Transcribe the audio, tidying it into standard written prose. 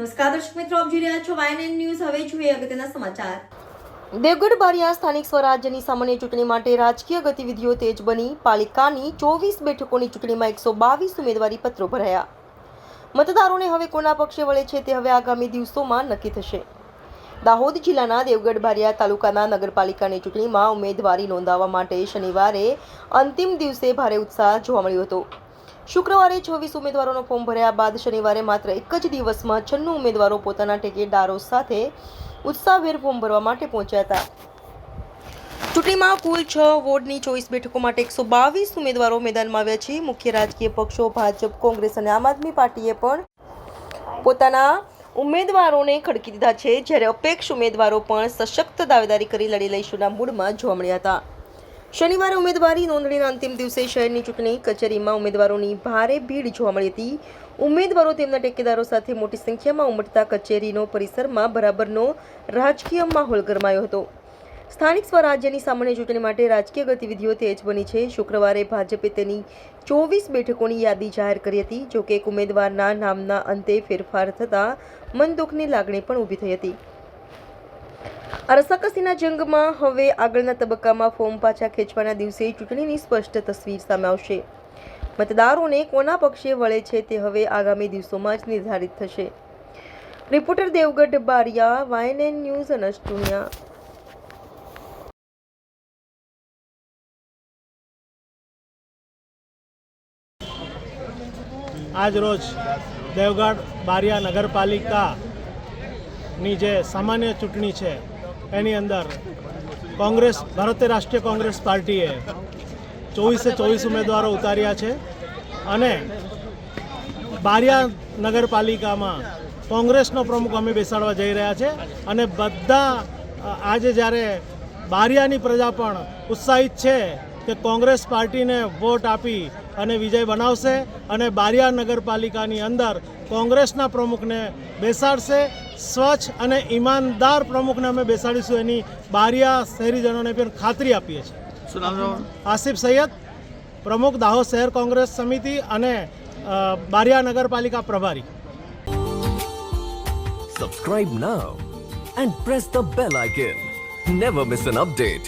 નમસ્કાર દર્શક મિત્રો, આપ જોઈ રહ્યા છો YNN ન્યૂઝ. હવે જોઈએ અગત્યના સમાચાર. દેવગઢ બારિયા સ્થાનિક સ્વરાજ્યની સામાન્ય ચૂંટણી માટે રાજકીય ગતિવિધિઓ તેજ બની. પાલિકાની 24 બેઠકોની ચૂંટણીમાં 122 ઉમેદવારી પત્રો ભરાયા. મતદારોને હવે કોના પક્ષે વળે છે તે હવે આગામી દિવસોમાં નક્કી થશે. દાહોદ જિલ્લાના દેવગઢ બારિયા તાલુકાના નગરપાલિકાની ચૂંટણીમાં ઉમેદવારી નોંધાવવા માટે શનિવારે અંતિમ દિવસે ભારે ઉત્સાહ જોવા મળ્યો હતો. શુક્રવારે 26 ઉમેદવારોનો ફોર્મ ભર્યા બાદ શનિવારે માત્ર એક જ દિવસમાં 96 ઉમેદવારો પોતાના ટેકેદારો સાથે ઉત્સાહભેર ફોર્મ ભરવા માટે પહોંચ્યા હતા. ચૂંટણીમાં કુલ 6 વોર્ડની 24 બેઠકો માટે 122 ઉમેદવારો મેદાનમાં આવ્યા છે. મુખ્ય રાજકીય પક્ષો ભાજપ, કોંગ્રેસ અને આમ આદમી પાર્ટીએ પણ પોતાના ઉમેદવારોને ખડકી દીધા છે, જ્યારે અપેક્ષ ઉમેદવારો પણ સશક્ત દાવેદારી કરી લડી લઈશુંના મૂડમાં જોવા મળ્યા હતા. શનિવારે ઉમેદવારી નોંધણીના અંતિમ દિવસે શહેરની ચૂંટણી કચેરીમાં ઉમેદવારોની ભારે ભીડ જોવા મળી હતી. ઉમેદવારો તેમના ટેકેદારો સાથે મોટી સંખ્યામાં ઉમટતા કચેરીનો પરિસરમાં બરાબરનો રાજકીય માહોલ ગરમાયો હતો. સ્થાનિક સ્વરાજ્યની સામાન્ય ચૂંટણી માટે રાજકીય ગતિવિધિઓ તેજ બની છે. શુક્રવારે ભાજપે તેની 24 બેઠકોની યાદી જાહેર કરી હતી. જોકે એક ઉમેદવારના નામના અંતે ફેરફાર થતાં મનદુખની લાગણી પણ ઊભી થઈ હતી. રસાકસીના જંગમાં હવે આગળના તબક્કામાં ફોર્મ પાછા ખેંચવાના દિવસે ચૂંટણીની સ્પષ્ટ તસવીર સામે આવશે. મતદારોને કોના પક્ષે વળે છે તે હવે આગામી દિવસોમાં જ નિર્ધારિત થશે. Reporter Devgadh Baria, YNN news, અનસ્ટુનિયા. આજ રોજ દેવગઢ બારિયા નગરપાલિકાની જે સામાન્ય ચૂંટણી છે એની અંદર કોંગ્રેસ, ભારતીય રાષ્ટ્રીય કોંગ્રેસ પાર્ટીએ 24 ઉમેદવારો ઉતાર્યા છે અને બારિયા નગરપાલિકામાં કોંગ્રેસનો પ્રમુખ અમે બેસાડવા જઈ રહ્યા છે. અને બધા આજે જ્યારે બારિયાની પ્રજા પણ ઉત્સાહિત છે કે કોંગ્રેસ પાર્ટીને વોટ આપી અને વિજય બનાવશે અને બારિયા નગરપાલિકાની અંદર કોંગ્રેસના પ્રમુખને બેસાડશે. સ્વચ્છ અને ઈમાનદાર પ્રમુખને અમે બેસાડીશું એની બારિયા શહેરીજનોને પણ ખાતરી આપીએ છીએ. શું નામ? આસિફ સૈયદ, પ્રમુખ દાહોદ શહેર કોંગ્રેસ સમિતિ અને બારિયા નગરપાલિકા પ્રભારી. Subscribe now and press the bell icon. Never miss an update.